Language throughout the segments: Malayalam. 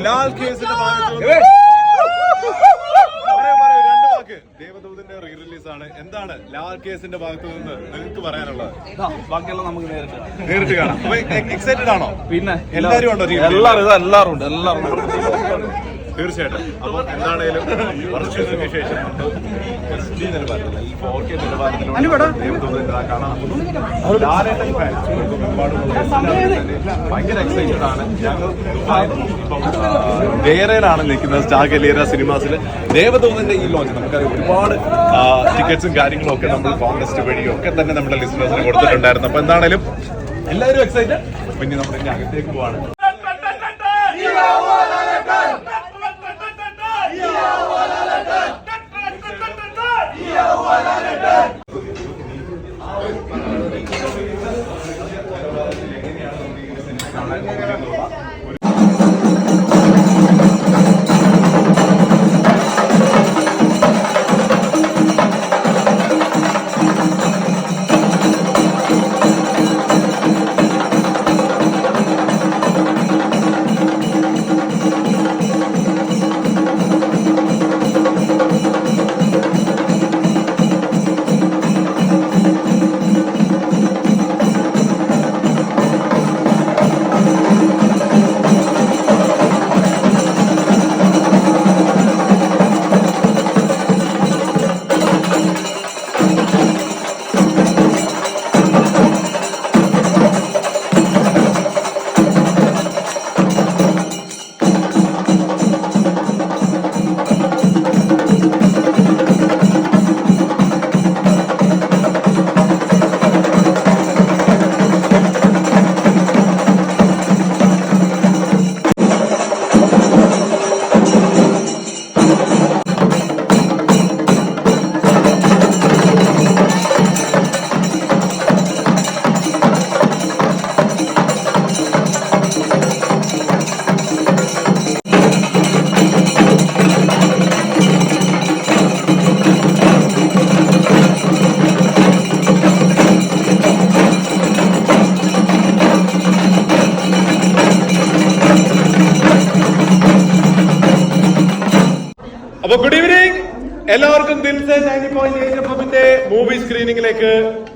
ലാൽ കേസിന്റെ ദേവദൂതന്റെ റീ റിലീസ് ആണ്. എന്താണ് ലാൽ കേസിന്റെ ഭാഗത്ത് നിന്ന് നിങ്ങൾക്ക് പറയാനുള്ളത്? ബാക്കിയെല്ലാം നമുക്ക് നേരിട്ട് കാണാം. എക്സൈറ്റഡ് ആണോ? പിന്നെ എല്ലാവരും ഉണ്ടോ? എല്ലാവരും ഉണ്ട്. തീർച്ചയായിട്ടും. അപ്പോൾ എന്താണേലും വർഷങ്ങൾക്ക് ശേഷം ഭയങ്കര എക്സൈറ്റഡ് ആണ്. ഞങ്ങൾ വേറെയാണ് നിൽക്കുന്നത് സ്റ്റാർ ഗലേറിയ സിനിമാസിൽ. ദേവദൂതന്റെ ഈ ലോഞ്ച് നമുക്കറിയാം, ഒരുപാട് ടിക്കറ്റ്സും കാര്യങ്ങളും ഒക്കെ നമ്മൾ കോൺടെസ്റ്റ് വഴിയും ഒക്കെ തന്നെ നമ്മുടെ ലിസ്റ്റേഴ്സിന് കൊടുത്തിട്ടുണ്ടായിരുന്നു. അപ്പൊ എന്താണേലും എല്ലാവരും എക്സൈറ്റഡ്. പിന്നെ നമ്മൾ ഇനി അകത്തേക്ക് പോവാണ്. അപ്പൊ ഗുഡ് ഈവനിങ് എല്ലാവർക്കും ദിൽസെ 90.8 എഫ്എമ്മിന്റെ മൂവി സ്ക്രീനിംഗിലേക്ക്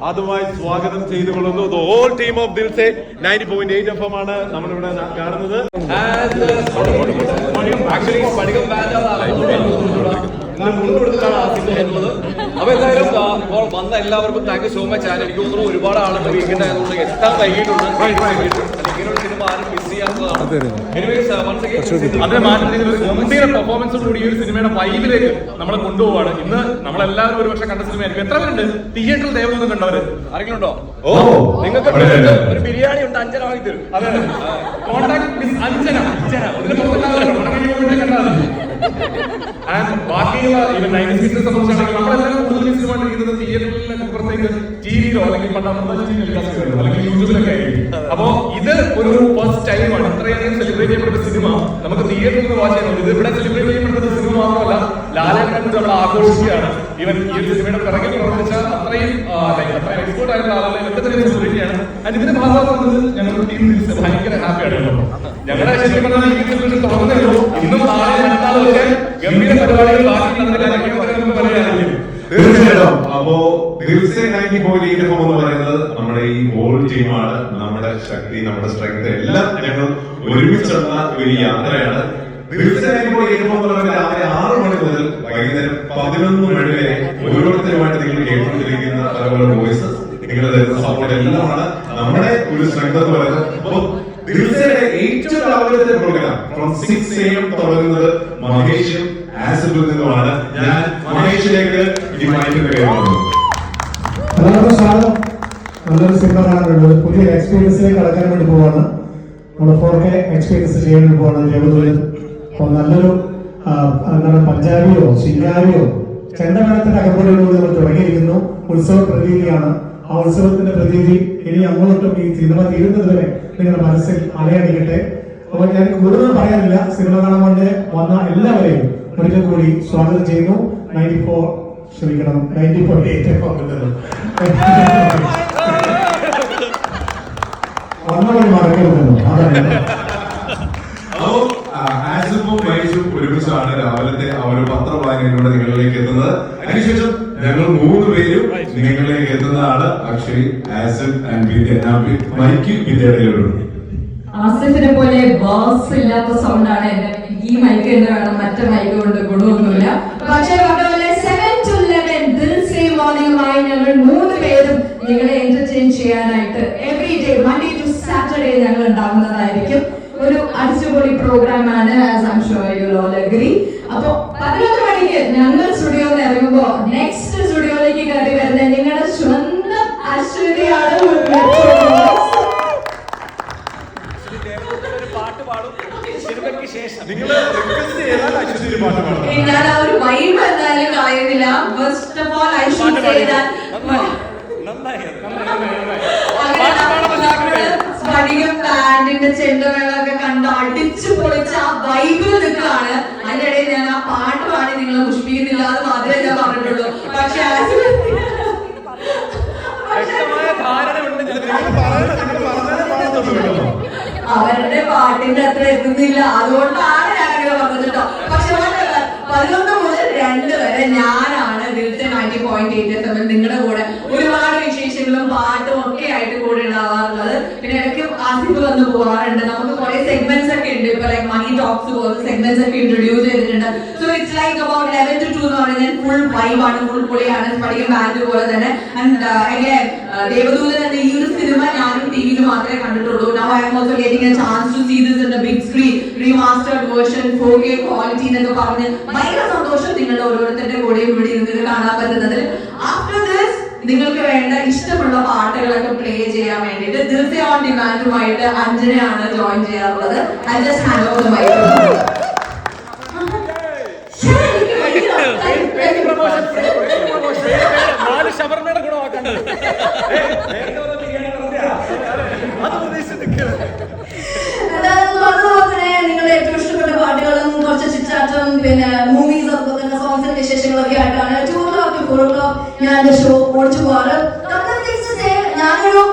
ആദ്യമായി സ്വാഗതം ചെയ്തുകൊള്ളുന്നു. The whole team of Dilse 90.8 FM ആണ് നമ്മളിവിടെ കാണുന്നത്. അപ്പൊ എന്തായാലും ഇപ്പോൾ വന്ന എല്ലാവർക്കും താങ്ക് യു സോ മച്ച്. ഞാൻ എനിക്ക് തോന്നുന്നു ഒരുപാട് ആളുകൾ വീക്കെൻഡ് ആയതുകൊണ്ട് എത്താൻ വൈകിട്ടുണ്ട്. ഇങ്ങനെയുള്ള സിനിമ ആരും മിസ് ചെയ്യാത്തതാണ്. അതിനെ മാറ്റി പെർഫോമൻസോടുകൂടി ഈ ഒരു സിനിമയുടെ വൈബിലേക്ക് നമ്മളെ കൊണ്ടുപോവാണ്. ഇന്ന് നമ്മളെല്ലാവരും ഒരു പക്ഷെ കണ്ട സിനിമയായിരിക്കും. എത്ര പേരുണ്ട് തിയേറ്ററിൽ ദേവദൂതൻ കണ്ടവര്? ആരെങ്കിലും ഉണ്ടോ? നിങ്ങൾക്ക് ഒരു ബിരിയാണി ഉണ്ട്, അഞ്ജന വാങ്ങി തരും. അതെ, കോൺടാക്ട് മിസ് അഞ്ജന. ബാക്കിയുള്ള ഇവൻ 90s സംബന്ധിച്ചാണെങ്കിൽ നമ്മളെല്ലാവരും കൂടുതൽ സിനിമ കണ്ടിരിക്കുന്നത് തിയേറ്ററിലേക്ക് പുറത്തേക്ക് ടിവിയിലോ അല്ലെങ്കിൽ അല്ലെങ്കിൽ യൂട്യൂബിലൊക്കെ ആയിരിക്കും. അപ്പോ ഇത് ഒരു ഫസ്റ്റ് ടൈമാണ് ഇത്രയധികം സെലിബ്രേറ്റ് ചെയ്യപ്പെട്ട സിനിമ നമുക്ക് തിയേറ്ററിൽ നിന്ന് വാച്ച് ചെയ്യുന്നത്. ഇത് ഇവിടെ സെലിബ്രേറ്റ് ചെയ്യപ്പെട്ട സിനിമ മാത്രമല്ല, ലാലേട്ടൻ നമ്മൾ ആഘോഷിക്കുകയാണ്. ഇവൻ ഈ ഒരു സിനിമയുടെ പിറകിൽ പ്രവർത്തിച്ച അത്രയും എക്സ്പേർട്ട് ആയിട്ടുള്ള ആളുകളെ ഒക്കെ തന്നെ സെലിബ്രേറ്റ് ചെയ്യാണ്. ആൻഡ് ഇതിന്റെ ഭാഗമാകുന്നത് ഞങ്ങളുടെ ടീം ഭയങ്കര ഹാപ്പിയാണ്. ഞങ്ങളുടെ ശരിക്കും പറഞ്ഞാൽ ഈ സെലിബ്രേഷൻ തുടങ്ങുന്നല്ലോ. ഇന്നും നാളെ മറ്റന്നാളൊക്കെ ഗംഭീര പരിപാടികൾ ബാക്കി പറയുകയാണെങ്കിൽ തീർച്ചയായിട്ടും. അപ്പോ ദിൽസെ 90.8 എഫ്എം എന്ന് പറയുന്നത് നമ്മുടെ ഈ ഹോൾ ടീമാണ്. നമ്മുടെ ശക്തി, നമ്മുടെ സ്ട്രെങ്ത് എല്ലാം ഞങ്ങൾ ഒരുമിച്ചുള്ള ഒരു യാത്രയാണ്. ദിൽസെ 90.8 എഫ്എം എന്ന് പറയുന്നത് രാവിലെ 6 മണി മുതൽ വൈകുന്നേരം 11 മണി വരെ ഓരോരുത്തരുമായിട്ട് നിങ്ങൾ കേട്ടുകൊണ്ടിരിക്കുന്ന പല വോയിസസ്, നിങ്ങൾ തരുന്ന സപ്പോർട്ട് എല്ലാമാണ് നമ്മുടെ ഒരു സ്ട്രെങ്ത് എന്ന് പറയുന്നത്. അപ്പൊ ദിൽസയുടെ ഏറ്റവും രാവിലത്തെ പ്രോഗ്രാം ഫ്രം 6 AM തുടങ്ങുന്നത് മഹേഷും ആസിഫിൽ നിന്നുമാണ്. ഞാൻ മഹേഷിലേക്ക് ഈ മൈക്ക് കൈമാറുന്നു. എല്ലാവർക്കും സ്വാഗതം. നല്ലൊരു സിനിമ കാണാനുള്ളത്, പുതിയ എക്സ്പീരിയൻസിലേക്ക് കടക്കാൻ വേണ്ടി പോവാണ്. നമ്മൾ 4K എക്സ്പീരിയൻസ് ചെയ്യാൻ വേണ്ടി പോവാണ് ദേവദൂതൻ. അപ്പോൾ നല്ലൊരു എന്താണ് പഞ്ചാബിയോ ശിങ്കാരിയോ ചെണ്ടമേളത്തിന്റെ അകമ്പടിയോട് നമ്മൾ തുടങ്ങിയിരിക്കുന്നു. ഉത്സവ പ്രതീതിയാണ്. ആ ഉത്സവത്തിന്റെ പ്രതീതി ഇനി അങ്ങോട്ടും ഈ സിനിമ തീരുന്നത് വരെ നിങ്ങളുടെ മനസ്സിൽ അലയടിക്കട്ടെ. അപ്പോൾ ഞാൻ കൂടുതൽ പറയാനില്ല. സിനിമ കാണാൻ വേണ്ടി വന്ന എല്ലാവരെയും ഒരിക്കൽ കൂടി സ്വാഗതം ചെയ്യുന്നു. 90.8 വന്നവഴി മറക്കരുതല്ലോ. അതാണ്. അപ്പോ ആസിഫും വൈസും ഒരുമിച്ചാണ് രാവിലത്തെ ആ ഒരു പത്രവായനയിലൂടെ നിങ്ങളിലേക്ക് എത്തുന്നത്. അതിനുശേഷം ഞങ്ങൾ 3 പേരും നിങ്ങളിലേക്ക് എത്തുന്നതാണ്. അക്ഷയ്, ആസിഫ് ആൻഡ് വിദ്യ. മൈക്ക് വിദ്യയുടെ ആസിഫിനെ പോലെ ബാസ് ഇല്ലാത്ത സൗണ്ടാണ് എന്റെ ഈ മൈക്ക് എന്ന് വേണം, മറ്റേ മൈക്ക് കൊണ്ട് ഗുണമൊന്നുമില്ല. പക്ഷേ പറഞ്ഞ 7 to 11 ദിൽ സേ മോർണിംഗുമായി ഞങ്ങൾ 3 പേരും നിങ്ങളെ എന്റർടൈൻ ചെയ്യാനായിട്ട് every day Monday to Saturday ഞങ്ങൾ ഉണ്ടാവുന്നതായിരിക്കും. ഒരു അടിച്ചുപൊളി പ്രോഗ്രാം ആണ്, as I am sure you all agree. അപ്പൊ 11 മണിക്ക് ഞങ്ങൾ സ്റ്റുഡിയോയിൽ ഇറങ്ങുമ്പോ നെക്സ്റ്റ് സ്റ്റുഡിയോയിലേക്ക് കയറി വരുന്ന നിങ്ങളുടെ സ്വന്തം അശ്വതിയാണ്. ഞാൻ ആ ഒരു വൈബ് എന്തായാലും കളയുന്നില്ല. First of all I should say that Sphadikam ബാൻഡിന്റെ ചെണ്ടമേളൊക്കെ കണ്ട് അടിച്ചു പൊളിച്ച് ആ വൈബിൽ നിൽക്കുകയാണ്. അതിന്റെ ഇടയിൽ ഞാൻ ആ പാട്ട് പാടി നിങ്ങളെ പുഷ്പിക്കുന്നില്ല, അത് മാത്രമേ ഞാൻ പറഞ്ഞിട്ടുള്ളൂ. പക്ഷെ അവരുടെ പാട്ടിന്റെ അത്ര എത്തുന്നില്ല, അതുകൊണ്ടാണ് ഞാനങ്ങനെ പറഞ്ഞത് കേട്ടോ. പക്ഷെ 11 മുതൽ 2 വരെ ഞാനാണ് ദിൽസേ 90.8 FM നിങ്ങളുടെ കൂടെ ഒരുപാട് വിശേഷങ്ങളും പാട്ടും ഒക്കെ ആയിട്ട് കൂടെ ഉണ്ടാവാറുള്ളത്. പിന്നെ ഇടയ്ക്ക് ആസിഫ് വന്ന് പോവാറുണ്ട്. നമുക്ക് കുറെ സെഗ്മെന്റ്സ് ഒക്കെ ഉണ്ട്. ഇപ്പൊ ലൈക് മണി ടോക്സ് പോലുള്ള സെഗ്മെന്റ്സ് ഒക്കെ ഇൻട്രൊഡ്യൂസ് ചെയ്തിട്ടുണ്ട്. So it's like about 11 to 2 എന്ന് പറഞ്ഞാൽ ഫുൾ വൈബാണ്, ഫുൾ പൊളിയാണ്. സ്ഫടികം ബാൻഡ് പോലെ തന്നെ. ആൻഡ് അഗൈൻ ദേവദൂതൻ എന്ന ഈ ഒരു സിനിമ ഞാനും ടിവിയിൽ മാത്രമേ കണ്ടിട്ടുള്ളൂ. Now I am also getting a chance to see this in the big screen, remastered version, 4K quality എന്നൊക്കെ പറഞ്ഞ് ഭയങ്കര സന്തോഷം നിങ്ങളുടെ ഓരോരുത്തരുടെ കൂടെയും ഇവിടെ ഇരുന്ന് കാണാൻ പറ്റുന്നതിൽ. ആഫ്റ്റർ ദിസ് നിങ്ങൾക്ക് വേണ്ട ഇഷ്ടമുള്ള പാട്ടുകളൊക്കെ പ്ലേ ചെയ്യാൻ വേണ്ടിയിട്ട് ദിൽസേ ഓൺ ഡിമാൻഡുമായിട്ട് അഞ്ജനയാണ് ജോയിൻ ചെയ്യാറുള്ളത്. I just hand over the mic. നിങ്ങളുടെ ഏറ്റവും ഇഷ്ടപ്പെട്ട പാട്ടുകളും കുറച്ച് ചിറ്റാറ്റും പിന്നെ മൂവീസ് അതുപോലെ തന്നെ സോങ്സിന്റെ വിശേഷങ്ങളൊക്കെ ആയിട്ടാണ് 2 o'clock to 4 o'clock ഞാൻ എന്റെ ഷോ ഓടിച്ചു പോവാറ്. ഞാനൊരു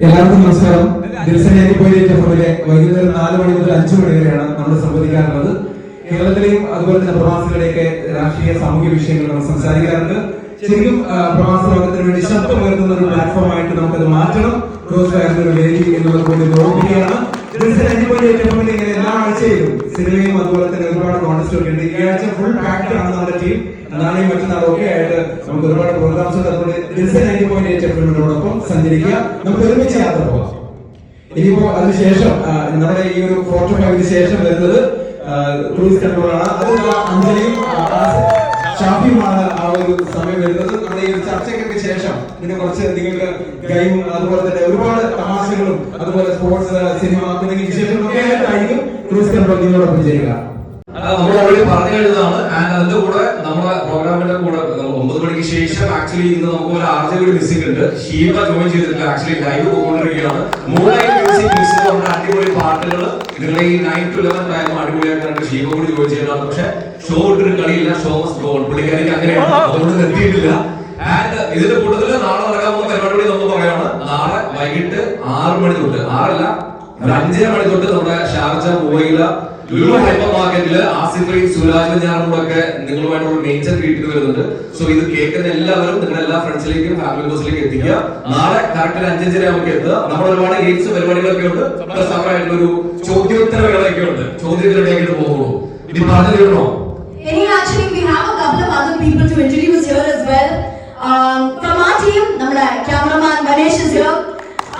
എല്ലാവർക്കും നമസ്കാരം. ദിൽസേ 90.8 FMലെ വൈകുന്നേരം 4 മണി മുതൽ 5 മണി വരെയാണ് നമ്മൾ സംവദിക്കാറുള്ളത്. കേരളത്തിലെയും അതുപോലെ തന്നെ പ്രവാസികളുടെയൊക്കെ രാഷ്ട്രീയ സാമൂഹ്യ വിഷയങ്ങൾ നമ്മൾ സംസാരിക്കാറുണ്ട്. ശരിക്കും പ്രവാസ ലോകത്തിന് വേണ്ടി ശബ്ദമുയർത്തുന്ന ഒരു പ്ലാറ്റ്ഫോമായിട്ട് നമുക്കത് മാറ്റണം. ക്രോസ് ഫയർ ഒരു വേദി എന്നുള്ളത് കൊണ്ട് ഓർമ്മിക്കുകയാണ്. ദിൽസേ 90.8 FMൽ ഇങ്ങനെ എല്ലാ ആഴ്ചയിലും സിനിമയും അതുപോലെ തന്നെ ഒരുപാട് കോൺടെസ്റ്റ് ഒക്കെ ഉണ്ട്. ഈ ആഴ്ച ഫുൾ പാക്ഡ് ആണ് നമ്മുടെ ടീം. നാളെയും മറ്റന്നാളും ഒക്കെ ആയിട്ട് നമുക്ക് ഒരുപാട് പ്രോഗ്രാംസ് ഉണ്ട്. അതുകൊണ്ട് ദിൽസേ 90.8 FMനോടൊപ്പം സഞ്ചരിക്കുക, നമുക്ക് ഒരുമിച്ച് യാത്ര പോകാം. ഇനിയിപ്പോ അതിനുശേഷം നമ്മുടെ ഈ ഒരു 4 to 5 ശേഷം വരുന്നത് ക്രൂസ് കൺട്രോളാണ്. അത് അഞ്ജലിയും ഷാഫിയുമാണ് ആ ഒരു സമയം വരുന്നത്. നമ്മുടെ ഈ ഒരു ചർച്ചയ്ക്കൊക്കെ ശേഷം പിന്നെ കുറച്ച് നിങ്ങൾക്ക് ഗെയിമും അതുപോലെ തന്നെ ഒരുപാട് തമാശകളും അതുപോലെ സ്പോർട്സ് സിനിമ തുടങ്ങിയ വിശേഷങ്ങളൊക്കെ ആയിട്ടായിരിക്കും ക്രൂസ് കൺട്രോൾ നിങ്ങളോടൊപ്പം ചെയ്യുക. നമ്മൾ ഓൾറെഡി പറഞ്ഞു കഴിഞ്ഞതാണ്. ആൻഡ് അതിന്റെ കൂടെ നമ്മുടെ പ്രോഗ്രാമിന്റെ കൂടെ 9 മണിക്ക് ശേഷം ആക്ച്വലി ഇന്ന് നമുക്ക് ഒരു ആർജെ കൂടി മിസ്സിംഗ് ഉണ്ട്. ഷീബ ജോയിൻ ചെയ്തിട്ടില്ല. ആക്ച്വലി ലൈവ് പോയിക്കൊണ്ടിരിക്കുകയാണ്. മൂന്നായിട്ട് മ്യൂസിക് മിക്സ് ചെയ്തുകൊണ്ട് അടിപൊളി പാട്ടുകൾ നിങ്ങളെ ഈ 9 to 11 ടൈം അടിപൊളിയാക്കാനായിട്ട് ഷീബ കൂടി ജോയിൻ ചെയ്യുന്നതാണ്. പക്ഷെ ഷോ ഇട്ടൊരു കളിയില്ല, ഷോ മസ്റ്റ് ഗോ. പുള്ളിക്കാരിക്ക് അങ്ങനെയാണ്, അതുകൊണ്ട് എത്തിയിട്ടില്ല. ആൻഡ് ഇതിന്റെ കൂട്ടത്തിൽ നാളെ നടക്കാൻ പോകുന്ന പരിപാടി നമ്മൾ പറയുകയാണ്. നാളെ വൈകിട്ട് 6 മണി തൊട്ട് 6 അല്ല 5:30 മണി തൊട്ട് നമ്മുടെ ഷാർജ മുംബൈയിലെ ലുലു ഹൈപ്പർ മാർക്കറ്റില് ആസിഫയും സുരാജും ഞാനും ഒക്കെ നിങ്ങളുമായിട്ടുള്ള നേച്ചർ ട്രീറ്റ് വരുന്നുണ്ട്. സോ ഇത് കേൾക്കുന്ന എല്ലാവരും നിങ്ങളുടെ എല്ലാ ഫ്രണ്ട്സിലേക്കും ഫാമിലി മെമ്പേഴ്സിലേക്കും എത്തിക്കുക. നാളെ കറക്റ്റ് 5:30 നമുക്ക് എത്തുക. നമ്മൾ ഒരുപാട് ഗെയിംസ് പരിപാടികളൊക്കെ ഉണ്ട്. പ്ലസ് അവരായിട്ടുള്ള ഒരു ചോദ്യോത്തരവേളയൊക്കെ ഉണ്ട്. ചോദ്യത്തിലേക്ക് പോകുള്ളൂ. ഇനി പറഞ്ഞു തീർന്നോ? Actually, we have a couple of other people to introduce here as well. From our team, നമ്മുടെ cameraman Ganesh is here.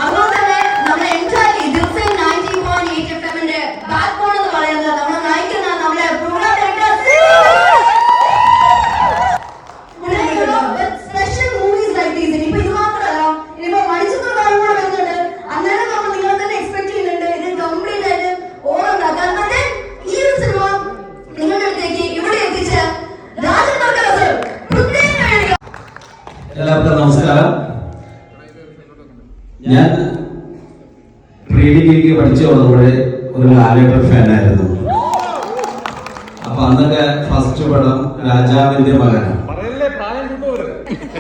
അതുപോലെ തന്നെ നമ്മുടെ entire ദിൽസേ 90.8 FMന്റെ backbone എന്ന് പറയുന്നത് നമ്മുടെ നയിക്കുന്ന നമ്മുടെ programme director special movies like these. ഇനിയിപ്പോ ഇത് മാത്രമല്ല, ഇനിയിപ്പോ മണിച്ചിത്ര കാര്യം കൂടെ വരുന്നുണ്ട്. അന്നേരം നമ്മൾ നിങ്ങൾ തന്നെ എക്സ്പെക്ട് ചെയ്യുന്നുണ്ട് ഇത് കംപ്ലീറ്റ് ആയിട്ട് ഓണം ഉണ്ടാക്കാൻ. ഈ ഒരു സിനിമ നിങ്ങളുടെ അടുത്തേക്ക് ഇവിടെ എത്തിച്ച എല്ലാവർക്കും നമസ്കാരം. ഞാൻ പ്രീ ഡിഗ്രിക്ക് പഠിച്ചു വന്നപ്പോഴേ ഒരു ലാലേട്ടൻ ഫാനായിരുന്നു. അപ്പൊ അന്നൊക്കെ ഫസ്റ്റ് പടം രാജാവിന്റെ മകനാണ്.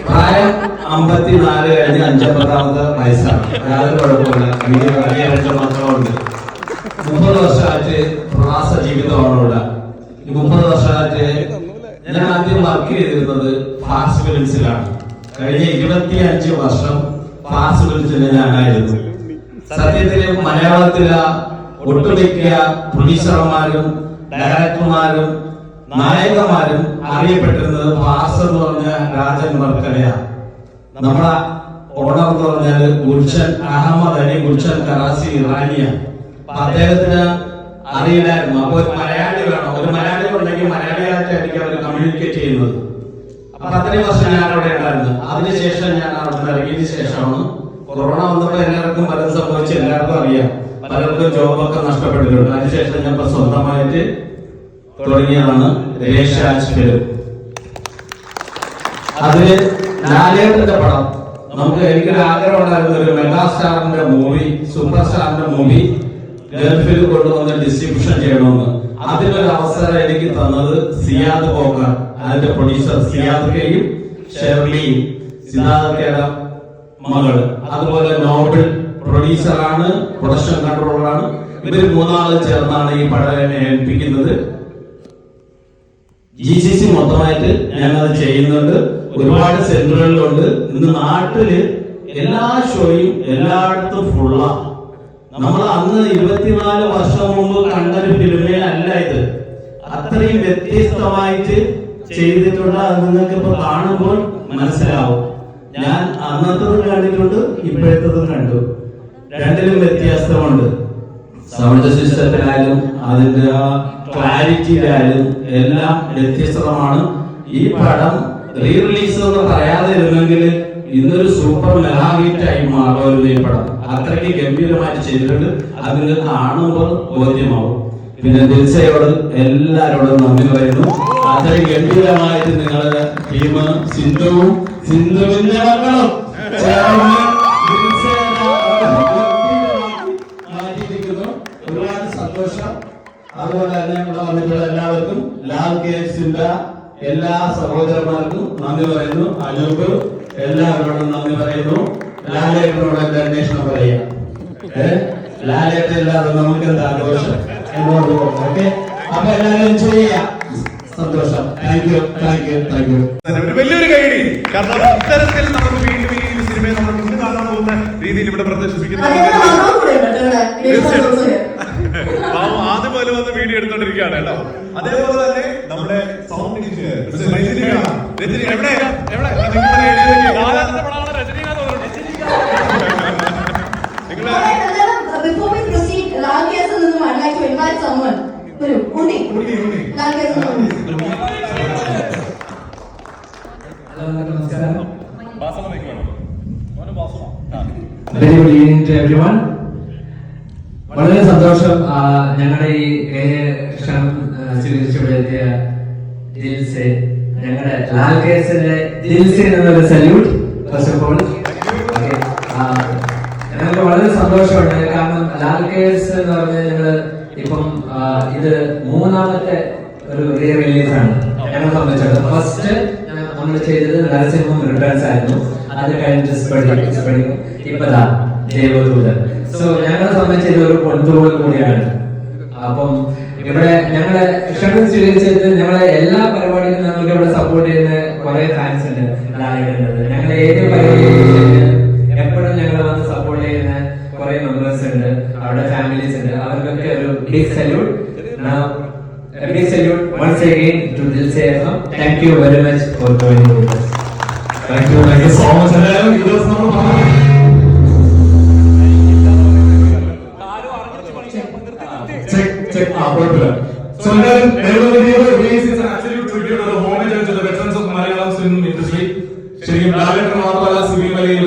പ്രായം 54 കഴിഞ്ഞ് 55 വയസ്സാണ്. യാതൊരു കുഴപ്പമില്ല. വീട്ടിൽ വലിയ 2 മക്കളുണ്ട്. 30 വർഷമായിട്ട് പ്രവാസ ജീവിതമാണ് ഇവിടെ. ഈ 30 വർഷമായിട്ട് ഞാൻ ആദ്യം വർക്ക് ചെയ്തിരുന്നത് ഫാസ്റ്റ് ഫിലിംസിലാണ്. കഴിഞ്ഞ 25 വർഷം ഫാസ്റ്റ് ഫിലിംസിൽ ഞാനായിരുന്നു. സത്യത്തിൽ മലയാളത്തിലെ ഒട്ടുമിക്ക പ്രൊഡ്യൂസർമാരും ഡയറക്ടർമാരും നായകന്മാരും അറിയപ്പെട്ടിരുന്നത് ഫാസ് എന്ന് പറഞ്ഞ രാജൻ വർക്കലയാണ്. നമ്മുടെ ഓണർ എന്ന് പറഞ്ഞാൽ ഗുൽഷൻ അഹമ്മദ് അലി ഗുൽഷൻ കറാസി ഇറാനിയാണ്. അദ്ദേഹത്തിന് അറിയില്ലായിരുന്നു. അപ്പൊ ഒരു മലയാളി വേണം, ഒരു മലയാളി ഉണ്ടെങ്കിൽ മലയാളിയായിട്ടായിരിക്കും അവർ കമ്മ്യൂണിക്കേറ്റ് ചെയ്യുന്നത്. അപ്പൊ അത്രയും വർഷം ഞാൻ അവിടെ ഉണ്ടായിരുന്നു. അതിനുശേഷം ഞാൻ അവിടെ ഇറങ്ങിയതിനു ശേഷമാണ് കൊറോണ വന്നപ്പോൾ എല്ലാവർക്കും പലതും സംഭവിച്ചു, എല്ലാവർക്കും അറിയാം. പലർക്കും ജോബൊക്കെ നഷ്ടപ്പെട്ടിട്ടുണ്ട്. അതിനുശേഷം ഞാൻ ഇപ്പൊ സ്വന്തമായിട്ട് തുടങ്ങിയതാണ് രേഷാജ് ഫിലിം. അതില് ലാലേട്ടന്റെ പടം എനിക്കൊരു ആഗ്രഹം ഉണ്ടായിരുന്ന ഒരു മെഗാ സ്റ്റാറിന്റെ മൂവി, സൂപ്പർ സ്റ്റാറിന്റെ മൂവി ഗൾഫിൽ കൊണ്ടുവന്ന് ഡിസ്ട്രിബ്യൂഷൻ ചെയ്യണമെന്ന്. അതിനൊരു അവസരം എനിക്ക് തന്നത് സിയാദ് കോക്കർ, അതിന്റെ പ്രൊഡ്യൂസർ സിയാദ് കെയും ഷെർലിയും, സിദ്ധാർത്ഥയുടെ മകള്. അതുപോലെ നോബിൾ പ്രൊഡ്യൂസറാണ്, പ്രൊഡക്ഷൻ കൺട്രോളറാണ്. ഇവർ 3 ആള് ചേർന്നാണ് ഈ പടം ഏൽപ്പിക്കുന്നത്. GCC മൊത്തമായിട്ട് ഞങ്ങളത് ചെയ്യുന്നുണ്ട്. ഒരുപാട് സെന്ററുകളിലുണ്ട്. ഇന്ന് നാട്ടില് എല്ലാ ഷോയും എല്ലായിടത്തും ഫുള്ളാണ്. നമ്മൾ അന്ന് 24 വർഷം മുമ്പ് കണ്ടൊരു ഫിലിമേ അല്ല ഇത്. അത്രയും വ്യത്യസ്തമായിട്ട് ചെയ്തിട്ടുണ്ട്. അത് നിങ്ങൾക്ക് ഇപ്പൊ കാണുമ്പോൾ മനസ്സിലാവും. ഞാൻ അന്നത്തതും കണ്ടിട്ടുണ്ട്, ഇപ്പോഴത്തതും കണ്ടു. രണ്ടിലും വ്യത്യാസമുണ്ട്. സൗണ്ട് സിസ്റ്റത്തിലായാലും അതിന്റെ ക്ലാരിറ്റിയിലായാലും എല്ലാം വ്യത്യസ്തമാണ്. ഈ പടം റീ റിലീസ് എന്ന് പറയാതെ ഇരുന്നെങ്കിൽ ഇന്നൊരു സൂപ്പർ മെഗാ ഹിറ്റായി മാറുമായിരുന്നു ഈ പടം. അത്രയ്ക്ക് ഗംഭീരമായിട്ട് ചെയ്തിട്ടുണ്ട്. അതിന് കാണുമ്പോൾ ബോധ്യമാവും. പിന്നെ ദിൽസയോട് എല്ലാവരോടും നന്ദി പറയുന്നു. അത്രയും ഗംഭീരമായിട്ട് നിങ്ങളുടെ ടീം സിന്ധുവിന്റെ മക്കളും മാറ്റിയിരിക്കുന്നു. ഒരുപാട് സന്തോഷം. അതുപോലെ തന്നെ ഇവിടെ വന്നിട്ടുള്ള എല്ലാവർക്കും ലാൽ കേസിന്റെ എല്ലാ സഹോദരന്മാർക്കും നന്ദി പറയുന്നു. അനൂപ് എല്ലാവരോടും നന്ദി പറയുന്നു. ലാലേട്ടനോട് എന്റെ അന്വേഷണം പറയാം. ലാലേട്ടൻ ഇല്ലാതെ നമുക്ക് എന്താ ആഘോഷം എന്നോട് പോകും. ഓക്കെ, അപ്പൊ എല്ലാവരും എൻജോയ് ചെയ്യാം. സന്തോഷം. Thank you. വലിയൊരു കൈയടി. കാരണം ഇത്തരത്തിൽ നമുക്ക് വീണ്ടും ഈ സിനിമയെ നമ്മൾ മുന്നിൽ കാണാൻ പോകുന്ന രീതിയിൽ ഇവിടെ പ്രദർശിപ്പിക്കുന്ന ആദ്യം മുതൽ വന്ന് വീഡിയോ എടുത്തോണ്ടിരിക്കുകയാണ് കേട്ടോ. അതേപോലെ തന്നെ നമ്മുടെ സൗണ്ട് എഞ്ചിനീയർ രജനി എവിടെ Before we proceed, Lal Kesu Nindum, I'd like to invite someone. Undi. Lal Kesu Nindum. Very good evening to everyone. വളരെ സന്തോഷം ഞങ്ങളുടെ ഈ ക്ഷണം സ്വീകരിച്ചുകൊണ്ടെത്തിയ ദിൽസെ, ഞങ്ങളുടെ ലാൽ കേസിന്റെ ദിൽസെ എന്നുള്ള സല്യൂട്ട് ഫസ്റ്റ് ഓഫ് ഓൾ. ഞങ്ങൾക്ക് വളരെ സന്തോഷമുണ്ട്. കാരണം ലാൽ കേസ് എന്ന് പറഞ്ഞാൽ ഞങ്ങള് ഇപ്പം ഇത് 3ാമത്തെ ഒരു റീ റിലീസാണ് ഞങ്ങളെ സംബന്ധിച്ചിടത്തോളം. ഫസ്റ്റ് നമ്മൾ ചെയ്തത് നരസിംഹം റിട്ടേൺസ് ആയിരുന്നു. അത് കഴിഞ്ഞിട്ട് ഇപ്പതാ ദേവദൂതൻ. സോ ഞങ്ങളെ സംബന്ധിച്ച് ഇത് ഒരു പൊൻതൂവൽ കൂടിയാണ്. അപ്പം ഇവിടെ ഞങ്ങളെ ക്ഷണം സ്വീകരിച്ചത് ഞങ്ങളെ എല്ലാ പരിപാടികളും ഞങ്ങൾക്ക് ഇവിടെ സപ്പോർട്ട് ചെയ്യുന്ന കുറെ ഫാൻസ് ഉണ്ട്. ഞങ്ങളെ ഏത് പരിപാടിയും എപ്പോഴും ഞങ്ങളെ വന്ന് സപ്പോർട്ട് ചെയ്യുന്ന കുറെ മെമ്പേഴ്സ് ഉണ്ട്, അവരുടെ ഫാമിലീസ് ഉണ്ട്. അവർക്കൊക്കെ ഒരു big salute. A big salute once again to Dilse FM. Thank you very much for joining with us. Thank you so much. Check. So release is an absolute tribute to the homage and to the veterans of Malayalam film industry. ശരിക്കും ലാലേട്ടൻ മാത്രമല്ല, സിബി മലയിൽ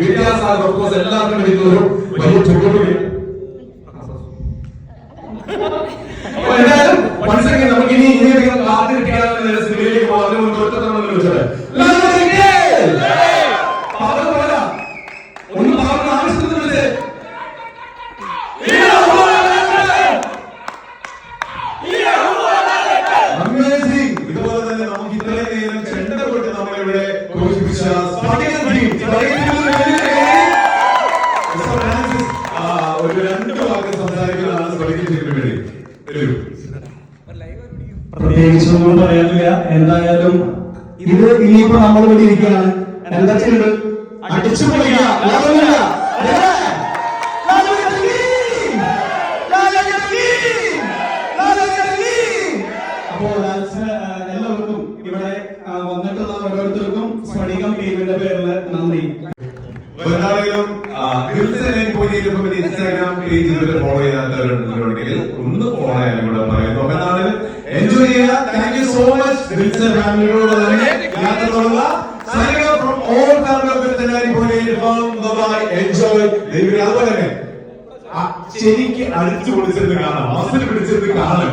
വിദ്യാസാഗർ ഓഫ് കോഴ്സ് എല്ലാവർക്കും ഒരു വലിയ ട്രിബ്യൂട്ട്. മനസ്സിലാക്കി നമുക്ക് ഇനിയധികം കാത്തിരിക്കാനുള്ള സിനിമയിലേക്ക് പോകുന്നതിന് മുൻപ് ഒറ്റ തവണ വിളിച്ചത് പറയാനില്ല. എന്തായാലും ഇത് ഇനിയിപ്പോ നമ്മൾ ഇവിടെ ഇരിക്കുകയാണ്. എന്താ ചെയ്യുന്നത്? അടിച്ചു പൊളിക്കുക. അപ്പോ എല്ലാവർക്കും ഇവിടെ വന്നിട്ടുള്ള ഓരോരുത്തർക്കും സ്ഫടികം ടീമിന്റെ പേരിൽ നന്ദി. എന്തായാലും ഇൻസ്റ്റാഗ്രാം പേജ് ഇതുവരെ ഫോളോ ചെയ്യാത്തവരുണ്ടെങ്കിൽ ഒന്ന് ഫോളോ ചെയ്യാൻ കൂടെ പറയുന്നു. അപ്പൊ എന്തായാലും എൻജോയ് ചെയ്യുക. Thank you so much. Dilson ഫാമിലിയോട് തന്നെ യാത്ര തുടങ്ങുക. Signing off from all family of Dilsen 90.8 FM. Bye-bye. Enjoy. അതുപോലെ തന്നെ ശരിക്ക് അടിച്ചു പൊളിച്ചിരുന്ന് കാണാം, മസിൽ പിടിച്ചിരുന്ന് കാണല്ലേ.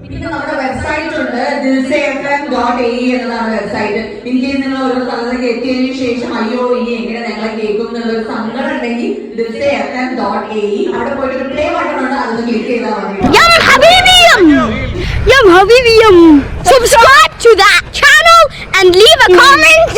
പിന്നെ നമ്മുടെ വെബ്സൈറ്റ് ഉണ്ട്, dilsefm.ae എന്നതാണ് വെബ്സൈറ്റ്. എനിക്ക് നിങ്ങൾ ഓരോ സ്ഥലത്തേക്ക് എത്തിയതിനു ശേഷം അയ്യോ ഇനി എങ്ങനെ ഞങ്ങളെ കേൾക്കും എന്നുള്ളൊരു സങ്കടം ഉണ്ടെങ്കിൽ dilsefm.ae അവിടെ പോയിട്ട് ഒരു പ്ലേ ബട്ടൺ ഉണ്ട്, അതൊന്ന് ക്ലിക്ക് ചെയ്താൽ മതി. Yum Habibi Yum. Subscribe to that channel and leave a comment